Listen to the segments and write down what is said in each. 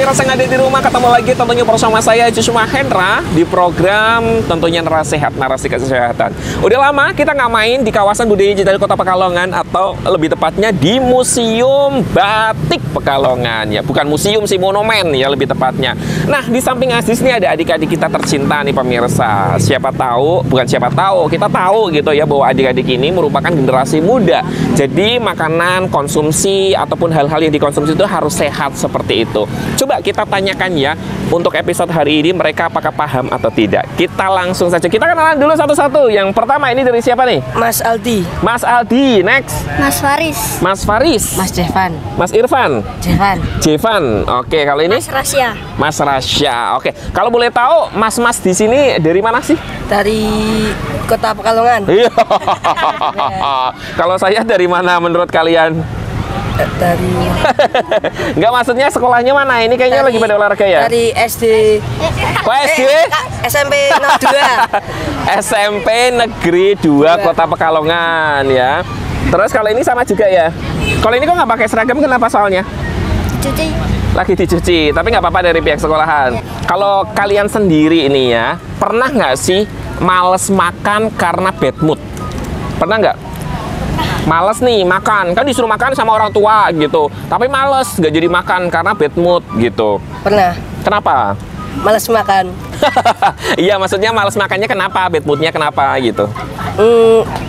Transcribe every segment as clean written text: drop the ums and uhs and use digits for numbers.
pemirsa yang ada di rumah, ketemu lagi tentunya bersama saya Jusma Hendra di program tentunya Narasehat, narasi kesehatan. Udah lama kita nggak main di kawasan budaya Jatiluhur Kota Pekalongan, atau lebih tepatnya di Museum Batik Pekalongan ya, bukan museum sih, monumen ya lebih tepatnya. Nah, di samping Aziz nih ada adik-adik kita tercinta nih pemirsa. Siapa tahu, bukan siapa tahu, kita tahu gitu ya bahwa adik-adik ini merupakan generasi muda. Jadi makanan, konsumsi ataupun hal-hal yang dikonsumsi itu harus sehat seperti itu. Coba kita tanyakan ya, untuk episode hari ini mereka apakah paham atau tidak. Kita langsung saja, kita kenalan dulu satu-satu. Yang pertama ini dari siapa nih? Mas Aldi. Mas Aldi, next. Mas Faris. Mas Faris. Mas Jevan. Mas Irfan. Jevan. Jevan. Oke, kalau ini Mas Rasya. Mas Rasya. Oke, kalau boleh tahu mas-mas di sini dari mana sih? Dari Kota Pekalongan. Iya. Kalau saya dari mana menurut kalian? Dari Enggak, maksudnya sekolahnya mana? Ini kayaknya lagi pada olahraga ya? Dari SD. Kok SD? SMP 02. SMP Negeri 2 Kota Pekalongan ya. Terus kalau ini sama juga ya? Kalau ini kok nggak pakai seragam, kenapa soalnya? Cuci. Lagi dicuci, tapi nggak apa-apa dari pihak sekolahan. Kalau kalian sendiri ini ya, pernah nggak sih males makan karena bad mood? Pernah nggak? Males nih makan, kan disuruh makan sama orang tua gitu, tapi males nggak jadi makan karena bad mood gitu. Pernah. Kenapa? Malas makan. Iya, maksudnya males makannya kenapa? Bad moodnya kenapa gitu?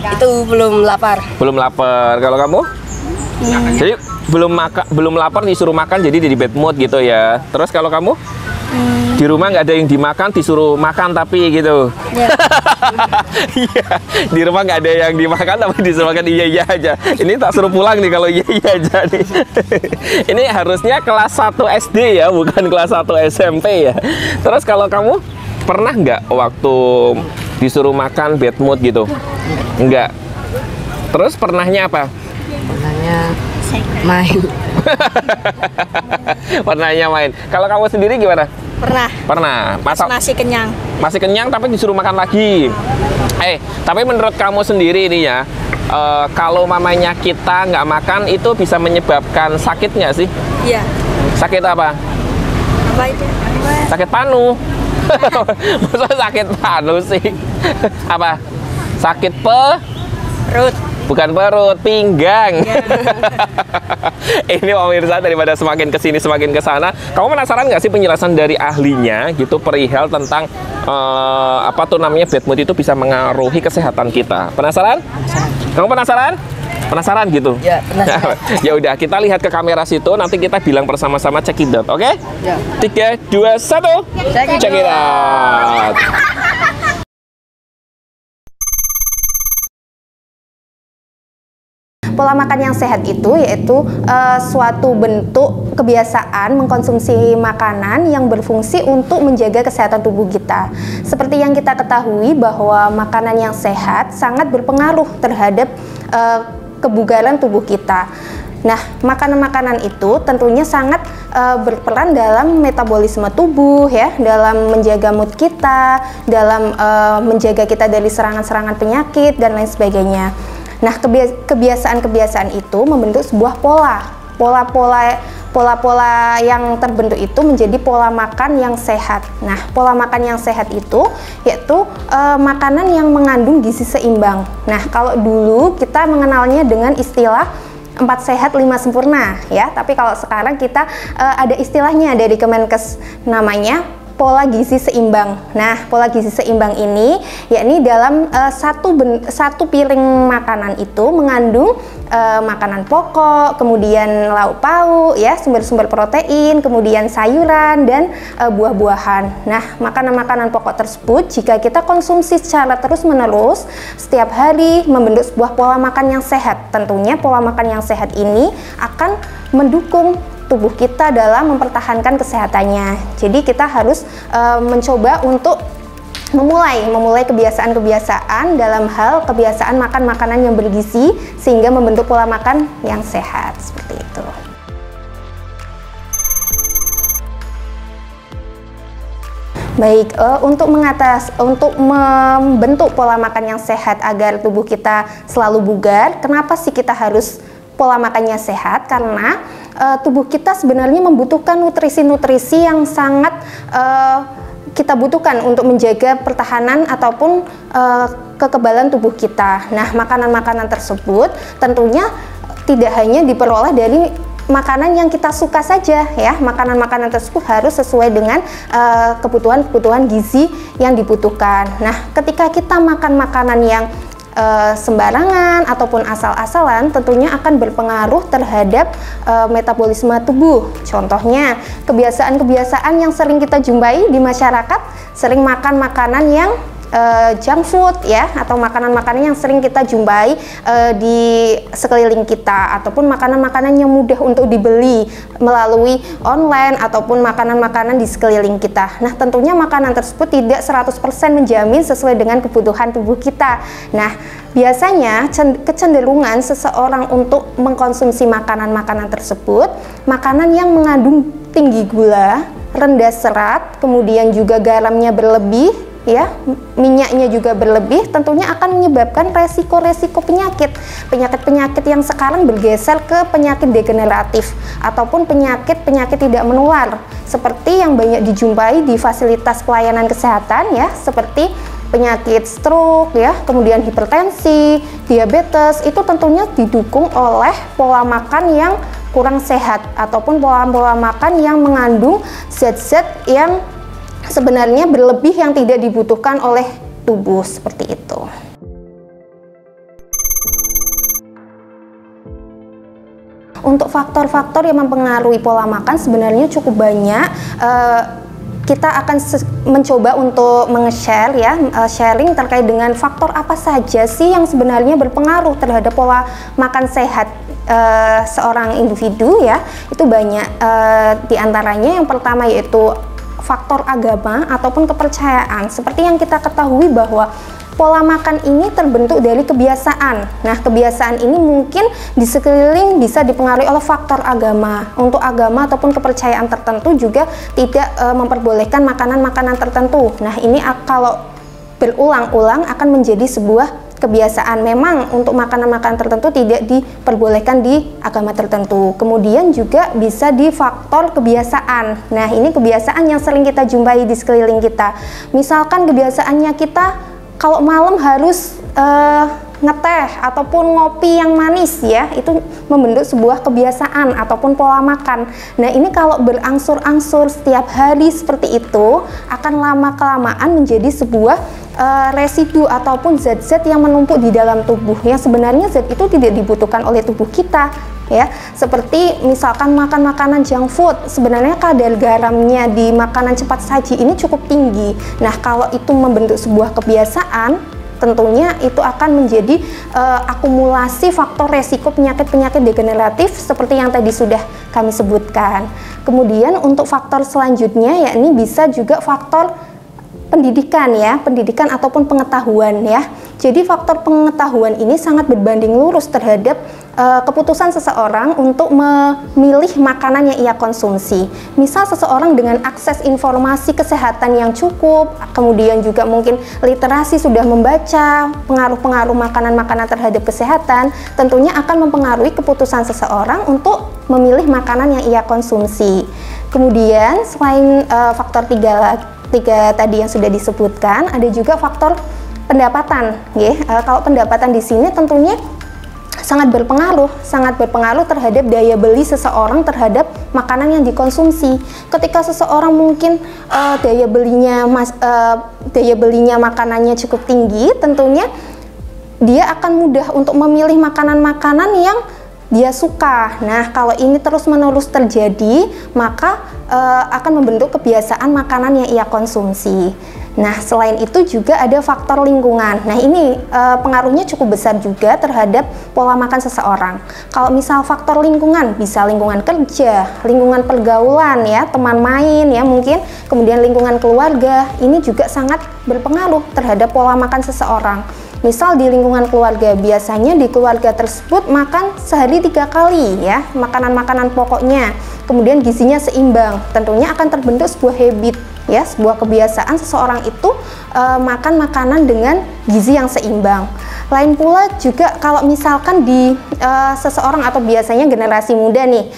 Itu belum lapar. Belum lapar. Kalau kamu? Jadi belum lapar disuruh makan jadi bad mood gitu ya. Terus kalau kamu? Di rumah nggak ada yang dimakan, disuruh makan tapi gitu. Ya. Iya, di rumah nggak ada yang dimakan tapi disuruh makan iya aja. Ini tak suruh pulang nih kalau iya aja nih. Ini harusnya kelas 1 SD ya, bukan kelas 1 SMP ya. Terus kalau kamu pernah nggak waktu disuruh makan bad mood gitu? Enggak. Terus pernahnya apa? Pernahnya main. Pernahnya main. Kalau kamu sendiri gimana? Pernah. Pernah. Masih kenyang. Masih kenyang tapi disuruh makan lagi. Tapi menurut kamu sendiri ini ya, kalau mamanya kita nggak makan itu bisa menyebabkan sakit nggak sih? Iya. Sakit apa? Apa itu? Sakit panu. Masa sakit panu sih? Apa? Sakit Perut. bukan perut, pinggang. Ini pemirsa, daripada semakin kesini semakin kesana, kamu penasaran nggak sih penjelasan dari ahlinya gitu perihal tentang apa tuh namanya bad mood itu bisa mengaruhi kesehatan kita? Penasaran? Kamu penasaran? Penasaran gitu? Ya, penasaran. Ya udah, kita lihat ke kamera situ, nanti kita bilang bersama-sama check it out, oke? Ya. 3, 2, 1, check it out. Pola makan yang sehat itu yaitu suatu bentuk kebiasaan mengkonsumsi makanan yang berfungsi untuk menjaga kesehatan tubuh kita. Seperti yang kita ketahui bahwa makanan yang sehat sangat berpengaruh terhadap kebugaran tubuh kita. Nah, makanan-makanan itu tentunya sangat berperan dalam metabolisme tubuh ya, dalam menjaga mood kita, dalam menjaga kita dari serangan-serangan penyakit dan lain sebagainya. Nah, kebiasaan-kebiasaan itu membentuk sebuah pola-pola yang terbentuk itu menjadi pola makan yang sehat. Nah, pola makan yang sehat itu yaitu makanan yang mengandung gizi seimbang. Nah, kalau dulu kita mengenalnya dengan istilah 4 sehat 5 sempurna ya, tapi kalau sekarang kita ada istilahnya dari Kemenkes, namanya pola gizi seimbang. Nah, pola gizi seimbang ini yakni dalam satu piring makanan itu mengandung makanan pokok, kemudian lauk pauk ya, sumber-sumber protein, kemudian sayuran dan buah-buahan. Nah, makanan-makanan pokok tersebut jika kita konsumsi secara terus-menerus setiap hari membentuk sebuah pola makan yang sehat. Tentunya pola makan yang sehat ini akan mendukung tubuh kita dalam mempertahankan kesehatannya. Jadi kita harus mencoba untuk memulai kebiasaan-kebiasaan dalam hal kebiasaan makan makanan yang bergizi sehingga membentuk pola makan yang sehat seperti itu. Baik, untuk membentuk pola makan yang sehat agar tubuh kita selalu bugar, kenapa sih kita harus pola makannya sehat karena tubuh kita sebenarnya membutuhkan nutrisi-nutrisi yang sangat kita butuhkan untuk menjaga pertahanan ataupun kekebalan tubuh kita. Nah, makanan-makanan tersebut tentunya tidak hanya diperoleh dari makanan yang kita suka saja ya. Makanan-makanan tersebut harus sesuai dengan kebutuhan gizi yang dibutuhkan. Nah, ketika kita makan makanan yang sembarangan ataupun asal-asalan tentunya akan berpengaruh terhadap metabolisme tubuh. Contohnya, kebiasaan-kebiasaan yang sering kita jumpai di masyarakat, sering makan makanan yang junk food ya, atau makanan-makanan yang sering kita jumpai di sekeliling kita, ataupun makanan-makanan yang mudah untuk dibeli melalui online ataupun makanan-makanan di sekeliling kita. Nah, tentunya makanan tersebut tidak 100% menjamin sesuai dengan kebutuhan tubuh kita. Nah, biasanya kecenderungan seseorang untuk mengkonsumsi makanan-makanan tersebut, makanan yang mengandung tinggi gula, rendah serat, kemudian juga garamnya berlebih ya, minyaknya juga berlebih, tentunya akan menyebabkan resiko-resiko penyakit yang sekarang bergeser ke penyakit degeneratif ataupun penyakit tidak menular seperti yang banyak dijumpai di fasilitas pelayanan kesehatan ya, seperti penyakit stroke ya, kemudian hipertensi, diabetes. Itu tentunya didukung oleh pola makan yang kurang sehat ataupun pola makan yang mengandung zat-zat yang sebenarnya berlebih yang tidak dibutuhkan oleh tubuh, seperti itu. Untuk faktor-faktor yang mempengaruhi pola makan sebenarnya cukup banyak. Kita akan mencoba untuk menge-share ya, sharing terkait dengan faktor apa saja sih yang sebenarnya berpengaruh terhadap pola makan sehat seorang individu ya. Itu banyak, diantaranya yang pertama yaitu faktor agama ataupun kepercayaan. Seperti yang kita ketahui bahwa pola makan ini terbentuk dari kebiasaan. Nah, kebiasaan ini mungkin di sekeliling bisa dipengaruhi oleh faktor agama. Untuk agama ataupun kepercayaan tertentu juga tidak memperbolehkan makanan-makanan tertentu. Nah, ini kalau berulang-ulang akan menjadi sebuah kebiasaan. Memang untuk makanan-makanan tertentu tidak diperbolehkan di agama tertentu. Kemudian juga bisa di faktor kebiasaan. Nah, ini kebiasaan yang sering kita jumpai di sekeliling kita. Misalkan kebiasaannya kita kalau malam harus ngeteh ataupun ngopi yang manis ya, itu membentuk sebuah kebiasaan ataupun pola makan. Nah, ini kalau berangsur-angsur setiap hari seperti itu akan lama-kelamaan menjadi sebuah residu ataupun zat-zat yang menumpuk di dalam tubuh yang sebenarnya zat itu tidak dibutuhkan oleh tubuh kita ya. Seperti misalkan makan makanan junk food, sebenarnya kadar garamnya di makanan cepat saji ini cukup tinggi. Nah, kalau itu membentuk sebuah kebiasaan, tentunya itu akan menjadi akumulasi faktor resiko penyakit-penyakit degeneratif seperti yang tadi sudah kami sebutkan. Kemudian untuk faktor selanjutnya yakni bisa juga faktor pendidikan ya, pendidikan ataupun pengetahuan ya. Jadi faktor pengetahuan ini sangat berbanding lurus terhadap keputusan seseorang untuk memilih makanan yang ia konsumsi. Misal seseorang dengan akses informasi kesehatan yang cukup, kemudian juga mungkin literasi sudah membaca pengaruh-pengaruh makanan-makanan terhadap kesehatan, tentunya akan mempengaruhi keputusan seseorang untuk memilih makanan yang ia konsumsi. Kemudian selain faktor tiga tadi yang sudah disebutkan, ada juga faktor pendapatan ya. Kalau pendapatan di sini tentunya sangat berpengaruh terhadap daya beli seseorang terhadap makanan yang dikonsumsi. Ketika seseorang mungkin daya belinya makanannya cukup tinggi, tentunya dia akan mudah untuk memilih makanan-makanan yang dia suka. Nah, kalau ini terus-menerus terjadi, maka akan membentuk kebiasaan makanan yang ia konsumsi. Nah, selain itu juga ada faktor lingkungan. Nah, ini pengaruhnya cukup besar juga terhadap pola makan seseorang. Kalau misal faktor lingkungan, bisa lingkungan kerja, lingkungan pergaulan ya, teman main ya mungkin, kemudian lingkungan keluarga, ini juga sangat berpengaruh terhadap pola makan seseorang. Misal di lingkungan keluarga, biasanya di keluarga tersebut makan sehari 3 kali ya, makanan-makanan pokoknya, kemudian gizinya seimbang, tentunya akan terbentuk sebuah habit ya, sebuah kebiasaan seseorang itu makan makanan dengan gizi yang seimbang. Lain pula juga kalau misalkan di seseorang atau biasanya generasi muda nih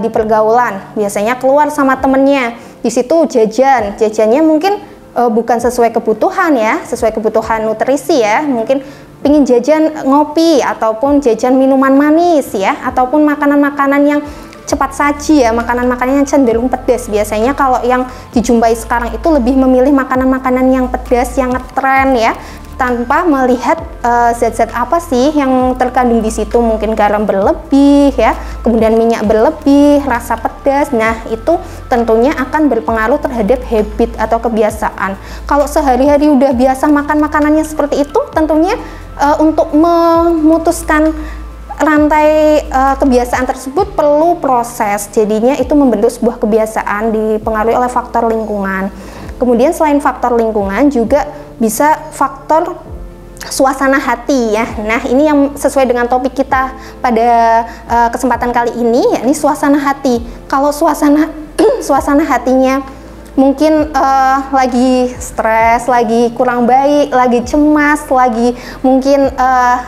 di pergaulan, biasanya keluar sama temennya, di situ jajannya mungkin bukan sesuai kebutuhan ya, sesuai kebutuhan nutrisi ya, mungkin pingin jajan ngopi ataupun jajan minuman manis ya, ataupun makanan-makanan yang cepat saji ya, makanan-makanan yang cenderung pedas. Biasanya kalau yang dijumpai sekarang itu lebih memilih makanan-makanan yang pedas, yang ngetren ya, tanpa melihat zat-zat apa sih yang terkandung di situ. Mungkin garam berlebih ya, kemudian minyak berlebih, rasa pedas. Nah, itu tentunya akan berpengaruh terhadap habit atau kebiasaan. Kalau sehari-hari udah biasa makan makanannya seperti itu, tentunya untuk memutuskan rantai kebiasaan tersebut perlu proses. Jadinya itu membentuk sebuah kebiasaan dipengaruhi oleh faktor lingkungan. Kemudian selain faktor lingkungan juga bisa faktor suasana hati ya. Nah, ini yang sesuai dengan topik kita pada kesempatan kali ini, yakni suasana hati. Kalau suasana hatinya mungkin lagi stres, lagi kurang baik, lagi cemas, lagi mungkin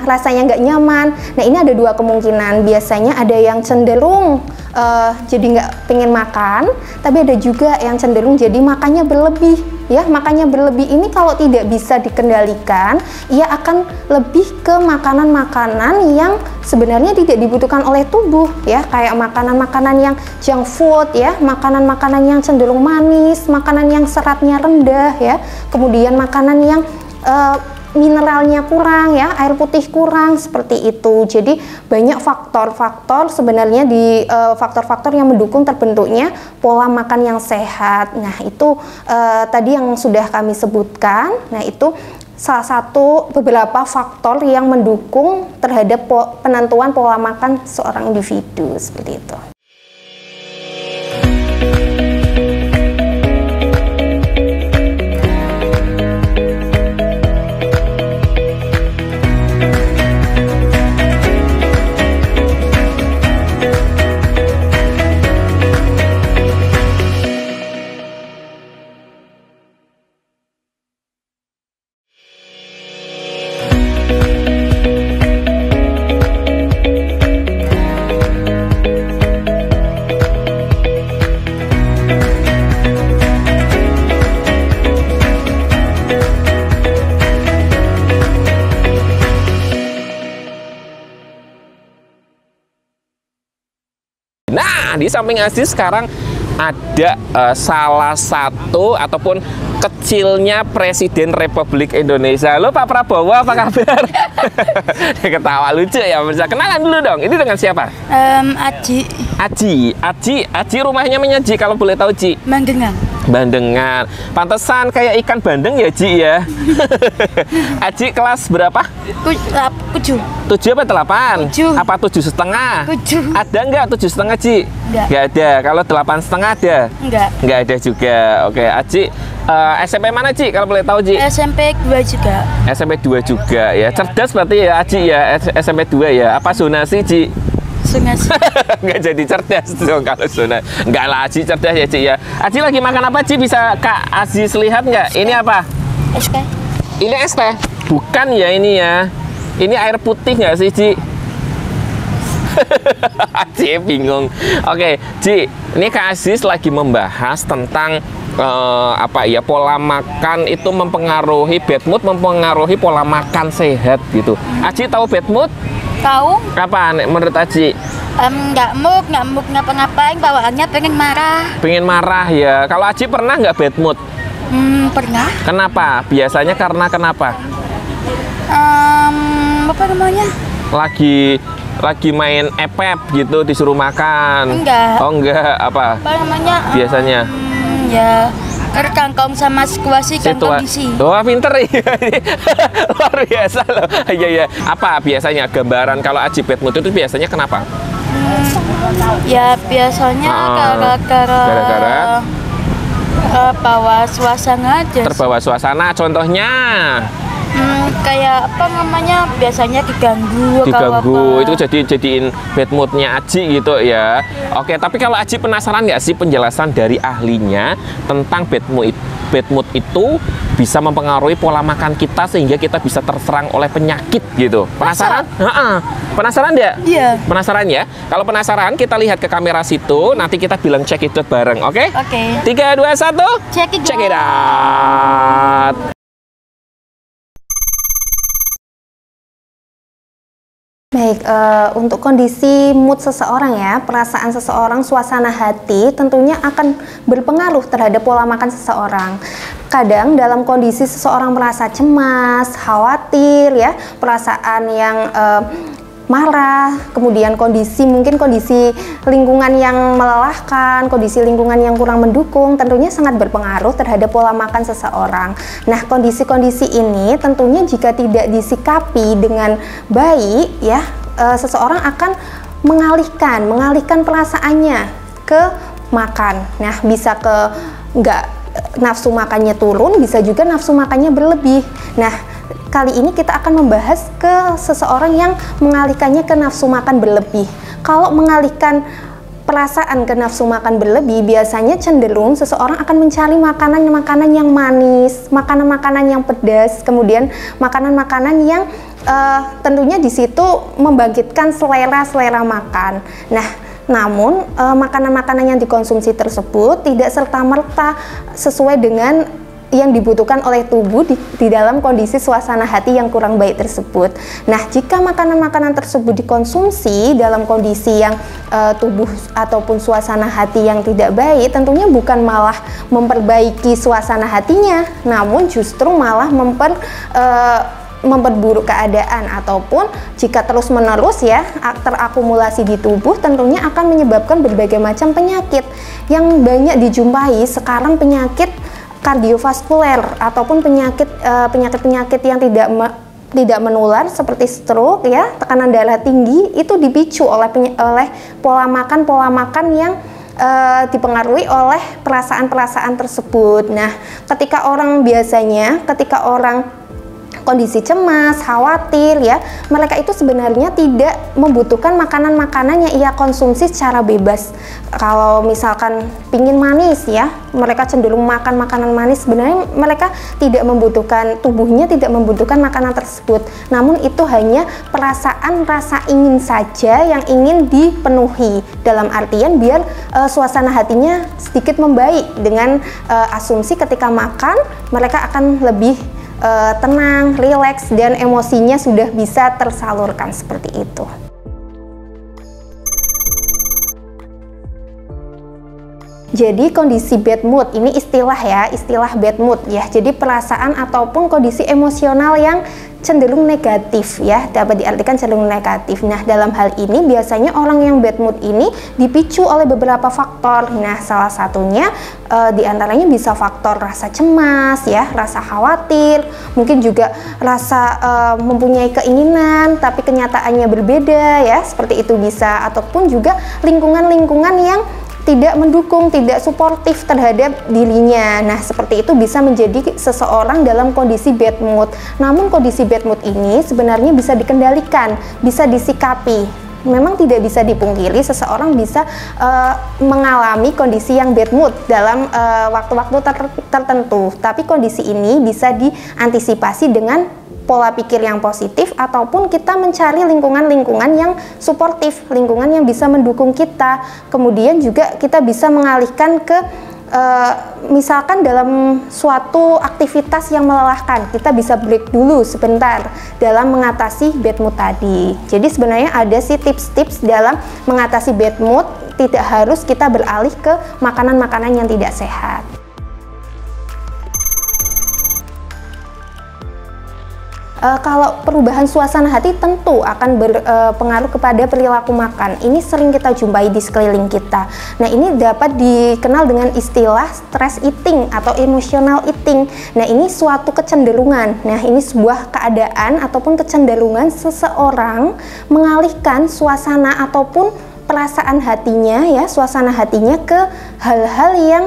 rasanya nggak nyaman. Nah, ini ada dua kemungkinan. Biasanya ada yang cenderung jadi nggak pengen makan, tapi ada juga yang cenderung jadi makannya berlebih. Ya, makannya berlebih ini kalau tidak bisa dikendalikan, ia akan lebih ke makanan-makanan yang sebenarnya tidak dibutuhkan oleh tubuh ya, kayak makanan-makanan yang junk food ya, makanan-makanan yang cenderung manis, makanan yang seratnya rendah ya, kemudian makanan yang mineralnya kurang ya, air putih kurang, seperti itu. Jadi banyak faktor-faktor sebenarnya di faktor-faktor yang mendukung terbentuknya pola makan yang sehat. Nah, itu tadi yang sudah kami sebutkan. Nah, itu salah satu beberapa faktor yang mendukung terhadap penentuan pola makan seorang individu, seperti itu. Nah, di samping Aziz sekarang ada salah satu ataupun kecilnya Presiden Republik Indonesia. Halo Pak Prabowo, apa kabar? Ketawa lucu ya, bisa kenalan dulu dong. Ini dengan siapa? Aji rumahnya menyaji kalau boleh tahu, Ci. Bandengan. Pantesan kayak ikan bandeng ya, Ji ya. Aji kelas berapa? 7. 7 apa 8? 7. Apa 7,5? 7. Ada nggak 7,5, Ji? Nggak ada. Kalau 8,5 ada? Nggak ada juga. Oke, Aji SMP mana, Ci? Kalau boleh tahu, Ji? SMP 2 juga. SMP 2 juga ya. Cerdas berarti ya, Aji ya. SMP 2 ya. Apa zonasi, Ji? Zonasi. Nggak jadi cerdas dong kalau zona. Nggak lah, Aji cerdas ya, Ci ya. Aji lagi makan apa, Ci? Bisa Kak Aziz lihat nggak? Ini apa? Es teh. Ini es teh? Bukan ya ini ya. Ini air putih nggak sih, Ci? Ci bingung. Oke, Ci, ini Kak Aziz lagi membahas tentang apa ya, pola makan itu mempengaruhi bad mood, mempengaruhi pola makan sehat gitu. Aji tahu bad mood? Tahu? Kapan menurut Aji? Nggak mood ngapa-ngapain, bawaannya pengen marah. Pengen marah ya. Kalau Aji pernah nggak bad mood? Pernah. Kenapa? Biasanya karena kenapa? Apa namanya? Lagi main epep gitu disuruh makan. Enggak. Oh enggak, apa? Apa namanya? Biasanya. Ya, kangkong sama situasi kan kondisi. Wah, pinter ya. Luar biasa loh. Iya ya. Apa biasanya gambaran kalau Aji bad mood itu biasanya kenapa? Ya biasanya gara-gara bawa suasana aja. Terbawa suasana. Contohnya? Kayak apa namanya, biasanya diganggu itu jadiin bad moodnya Aji gitu ya. Oke, tapi kalau Aji penasaran nggak sih penjelasan dari ahlinya tentang bad mood itu bisa mempengaruhi pola makan kita sehingga kita bisa terserang oleh penyakit gitu. Penasaran? Penasaran ya? Iya. Penasaran ya? Kalau penasaran kita lihat ke kamera situ, nanti kita bilang check it out bareng, oke? Oke. 3, 2, 1, Check it out. Baik, untuk kondisi mood seseorang ya, perasaan seseorang, suasana hati tentunya akan berpengaruh terhadap pola makan seseorang. Kadang dalam kondisi seseorang merasa cemas, khawatir ya, perasaan yang marah, kemudian mungkin kondisi lingkungan yang melelahkan, kondisi lingkungan yang kurang mendukung, tentunya sangat berpengaruh terhadap pola makan seseorang. Nah, kondisi-kondisi ini tentunya jika tidak disikapi dengan baik ya, seseorang akan mengalihkan perasaannya ke makan. Nah, bisa ke nafsu makannya turun, bisa juga nafsu makannya berlebih. Nah, kali ini kita akan membahas ke seseorang yang mengalihkannya ke nafsu makan berlebih. Kalau mengalihkan perasaan ke nafsu makan berlebih, biasanya cenderung seseorang akan mencari makanan-makanan yang manis, makanan-makanan yang pedas, kemudian makanan-makanan yang tentunya di situ membangkitkan selera makan. Nah, namun makanan-makanan yang dikonsumsi tersebut tidak serta-merta sesuai dengan yang dibutuhkan oleh tubuh di dalam kondisi suasana hati yang kurang baik tersebut. Nah, jika makanan-makanan tersebut dikonsumsi dalam kondisi yang tubuh ataupun suasana hati yang tidak baik, tentunya bukan malah memperbaiki suasana hatinya, namun justru malah memperburuk keadaan, ataupun jika terus-menerus ya terakumulasi di tubuh, tentunya akan menyebabkan berbagai macam penyakit yang banyak dijumpai sekarang, penyakit kardiovaskuler ataupun penyakit-penyakit yang tidak menular seperti stroke ya, tekanan darah tinggi, itu dipicu oleh pola makan yang dipengaruhi oleh perasaan-perasaan tersebut. Nah, ketika orang kondisi cemas, khawatir ya, mereka itu sebenarnya tidak membutuhkan makanan-makanan yang ia konsumsi secara bebas. Kalau misalkan pingin manis ya, mereka cenderung makan makanan manis, sebenarnya mereka tubuhnya tidak membutuhkan makanan tersebut. Namun itu hanya perasaan rasa ingin saja yang ingin dipenuhi, dalam artian biar suasana hatinya sedikit membaik. Dengan asumsi ketika makan mereka akan lebih tenang, rileks, dan emosinya sudah bisa tersalurkan seperti itu. Jadi kondisi bad mood ini istilah bad mood ya. Jadi perasaan ataupun kondisi emosional yang cenderung negatif ya, dapat diartikan cenderung negatif. Nah, dalam hal ini biasanya orang yang bad mood ini dipicu oleh beberapa faktor. Nah, salah satunya diantaranya bisa faktor rasa cemas ya, rasa khawatir, mungkin juga rasa mempunyai keinginan tapi kenyataannya berbeda ya, seperti itu bisa, ataupun juga lingkungan-lingkungan yang tidak mendukung, tidak suportif terhadap dirinya. Nah, seperti itu bisa menjadi seseorang dalam kondisi bad mood. Namun kondisi bad mood ini sebenarnya bisa dikendalikan, bisa disikapi. Memang tidak bisa dipungkiri seseorang bisa mengalami kondisi yang bad mood dalam waktu-waktu tertentu. Tapi kondisi ini bisa diantisipasi dengan pola pikir yang positif, ataupun kita mencari lingkungan-lingkungan yang suportif, lingkungan yang bisa mendukung kita. Kemudian juga kita bisa mengalihkan ke misalkan dalam suatu aktivitas yang melelahkan, kita bisa break dulu sebentar dalam mengatasi bad mood tadi. Jadi sebenarnya ada sih tips-tips dalam mengatasi bad mood, tidak harus kita beralih ke makanan-makanan yang tidak sehat. Kalau perubahan suasana hati tentu akan berpengaruh kepada perilaku makan. Ini sering kita jumpai di sekeliling kita. Nah, ini dapat dikenal dengan istilah stress eating atau emotional eating. Nah, ini suatu kecenderungan. Nah, ini sebuah keadaan ataupun kecenderungan seseorang mengalihkan suasana ataupun perasaan hatinya ya, suasana hatinya ke hal-hal yang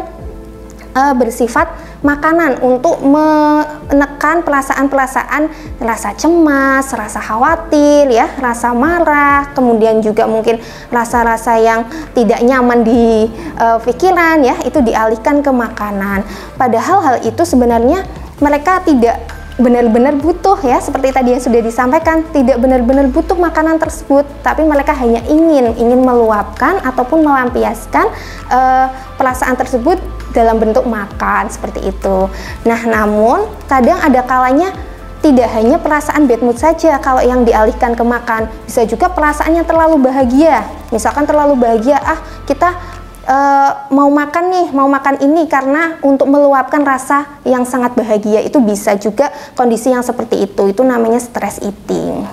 bersifat makanan untuk menekan perasaan-perasaan rasa cemas, rasa khawatir ya, rasa marah, kemudian juga mungkin rasa-rasa yang tidak nyaman di pikiran ya, itu dialihkan ke makanan. Padahal hal itu sebenarnya mereka tidak benar-benar butuh ya, seperti tadi yang sudah disampaikan, tidak benar-benar butuh makanan tersebut, tapi mereka hanya ingin meluapkan ataupun melampiaskan perasaan tersebut dalam bentuk makan seperti itu. Nah, namun kadang ada kalanya tidak hanya perasaan bad mood saja kalau yang dialihkan ke makan, bisa juga perasaannya terlalu bahagia. Misalkan terlalu bahagia, kita mau makan ini karena untuk meluapkan rasa yang sangat bahagia, itu bisa juga kondisi yang seperti itu namanya stress eating.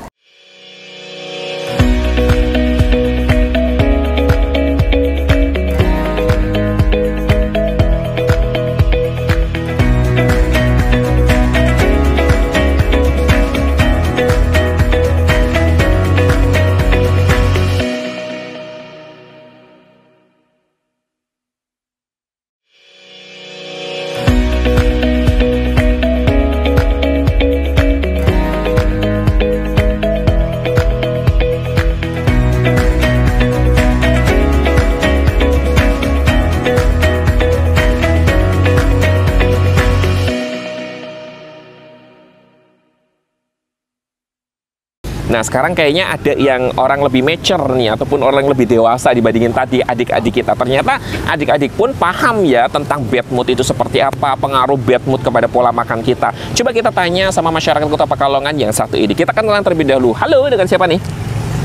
Nah, sekarang kayaknya ada yang orang lebih mature nih, ataupun orang yang lebih dewasa dibandingin tadi adik-adik kita. Ternyata adik-adik pun paham ya tentang bad mood itu seperti apa, pengaruh bad mood kepada pola makan kita. Coba kita tanya sama masyarakat Kota Pekalongan yang satu ini. Kita kenalan terlebih dahulu. Halo, dengan siapa nih?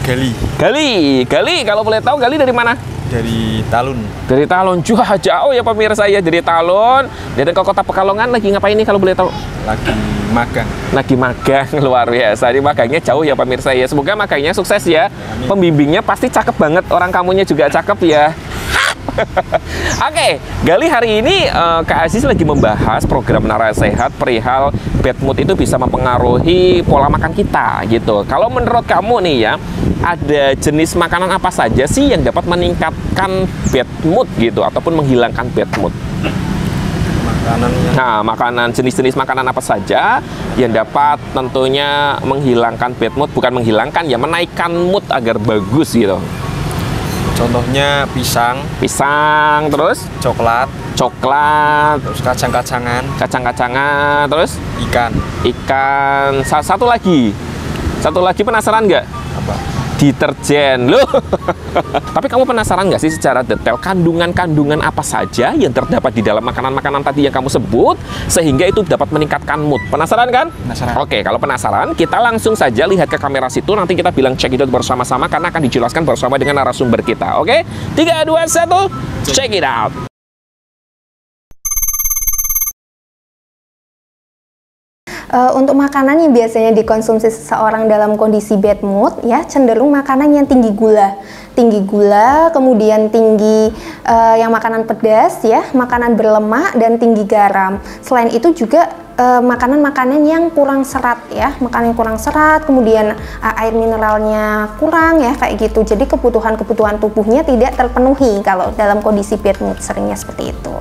Gali, kalau boleh tahu Gali dari mana? Dari Talun. Dari Talun, jauh ya pemirsa ya, dari Talun. Dan ke Kota Pekalongan lagi ngapain nih kalau boleh tahu? Lagi magang, luar biasa. Ini magangnya jauh ya pemirsa ya. Semoga magangnya sukses ya. Amin. Pembimbingnya pasti cakep banget, orang kamunya juga cakep ya. Oke, Gali, hari ini Kak Aziz lagi membahas program Narasehat perihal bad mood itu bisa mempengaruhi pola makan kita gitu. Kalau menurut kamu nih ya, ada jenis makanan apa saja sih yang dapat meningkatkan bad mood gitu, ataupun menghilangkan bad mood? Makanan jenis-jenis makanan apa saja yang dapat tentunya menghilangkan bad mood, bukan menghilangkan ya, menaikkan mood agar bagus gitu. Contohnya pisang, terus coklat, terus kacang-kacangan, terus ikan. Satu lagi penasaran nggak? Apa? Deterjen loh. Tapi kamu penasaran nggak sih secara detail kandungan-kandungan apa saja yang terdapat di dalam makanan-makanan tadi yang kamu sebut sehingga itu dapat meningkatkan mood? Penasaran kan? Penasaran. Oke, kalau penasaran kita langsung saja lihat ke kamera situ, nanti kita bilang check it out bersama-sama karena akan dijelaskan bersama dengan narasumber kita. Oke? 3, 2, 1, check it out. Untuk makanan yang biasanya dikonsumsi seseorang dalam kondisi bad mood ya, cenderung makanan yang tinggi gula, kemudian tinggi yang makanan pedas ya, makanan berlemak dan tinggi garam. Selain itu juga makanan-makanan yang kurang serat ya, makanan yang kurang serat, kemudian air mineralnya kurang ya, kayak gitu. Jadi kebutuhan tubuhnya tidak terpenuhi kalau dalam kondisi bad mood, seringnya seperti itu.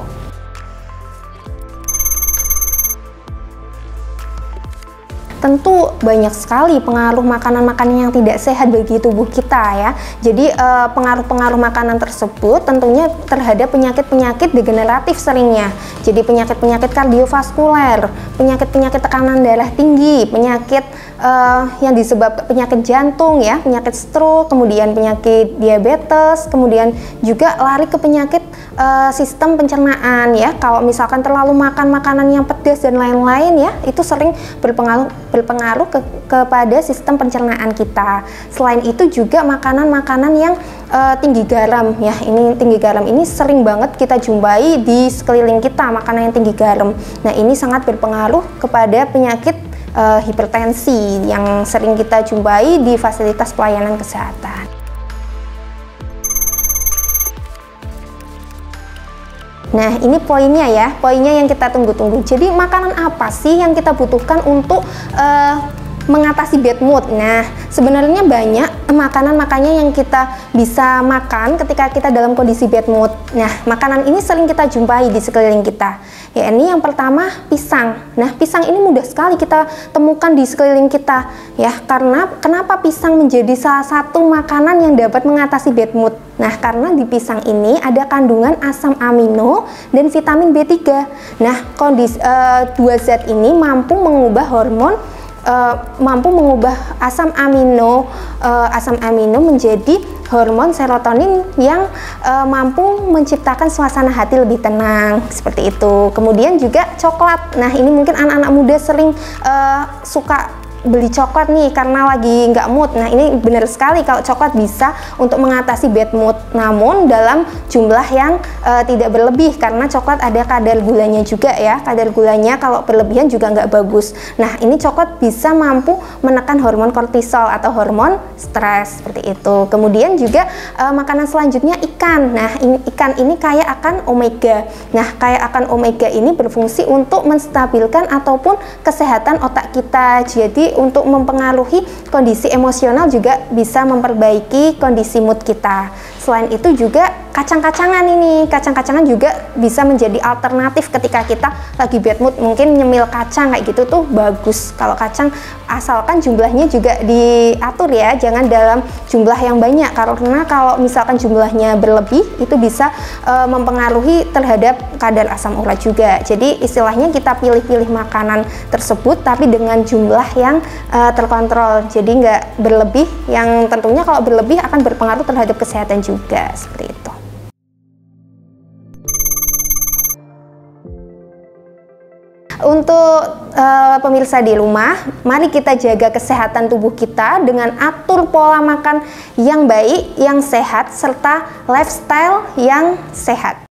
Tentu banyak sekali pengaruh makanan-makanan yang tidak sehat bagi tubuh kita ya. Jadi pengaruh-pengaruh makanan tersebut tentunya terhadap penyakit-penyakit degeneratif seringnya. Jadi penyakit-penyakit kardiovaskuler, penyakit-penyakit tekanan darah tinggi, penyakit yang disebabkan penyakit jantung ya, penyakit stroke, kemudian penyakit diabetes, kemudian juga lari ke penyakit sistem pencernaan ya. Kalau misalkan terlalu makan makanan yang pedas dan lain-lain ya, itu sering berpengaruh kepada sistem pencernaan kita. Selain itu juga makanan-makanan yang tinggi garam ya, ini tinggi garam ini sering banget kita jumpai di sekeliling kita, makanan yang tinggi garam. Nah, ini sangat berpengaruh kepada penyakit hipertensi yang sering kita jumpai di fasilitas pelayanan kesehatan. Nah, ini poinnya ya, poinnya yang kita tunggu-tunggu. Jadi makanan apa sih yang kita butuhkan untuk mengatasi bad mood. Nah, sebenarnya banyak makanan-makanan yang kita bisa makan ketika kita dalam kondisi bad mood. Nah, makanan ini sering kita jumpai di sekeliling kita. Ya, ini yang pertama pisang. Nah, pisang ini mudah sekali kita temukan di sekeliling kita. Ya, karena kenapa pisang menjadi salah satu makanan yang dapat mengatasi bad mood? Nah, karena di pisang ini ada kandungan asam amino dan vitamin B3. Nah, dua zat ini mampu mengubah asam amino menjadi hormon serotonin yang mampu menciptakan suasana hati lebih tenang, seperti itu. Kemudian juga coklat. Nah, ini mungkin anak-anak muda sering suka beli coklat nih karena lagi nggak mood. Nah, ini benar sekali kalau coklat bisa untuk mengatasi bad mood, namun dalam jumlah yang tidak berlebih, karena coklat ada kadar gulanya juga ya. Kadar gulanya kalau berlebihan juga nggak bagus. Nah, ini coklat bisa mampu menekan hormon kortisol atau hormon stres, seperti itu. Kemudian juga makanan selanjutnya ikan. Nah, ikan ini kaya akan omega. Nah, kaya akan omega ini berfungsi untuk menstabilkan ataupun kesehatan otak kita. Jadi untuk mempengaruhi kondisi emosional juga bisa memperbaiki kondisi mood kita. Selain itu juga kacang-kacangan ini. Kacang-kacangan juga bisa menjadi alternatif ketika kita lagi bad mood. Mungkin nyemil kacang kayak gitu tuh bagus. Kalau kacang asalkan jumlahnya juga diatur ya, jangan dalam jumlah yang banyak. Karena kalau misalkan jumlahnya berlebih itu bisa mempengaruhi terhadap kadar asam urat juga. Jadi istilahnya kita pilih-pilih makanan tersebut tapi dengan jumlah yang terkontrol. Jadi nggak berlebih, yang tentunya kalau berlebih akan berpengaruh terhadap kesehatan juga, seperti itu. Untuk pemirsa di rumah, mari kita jaga kesehatan tubuh kita dengan atur pola makan yang baik, yang sehat, serta lifestyle yang sehat.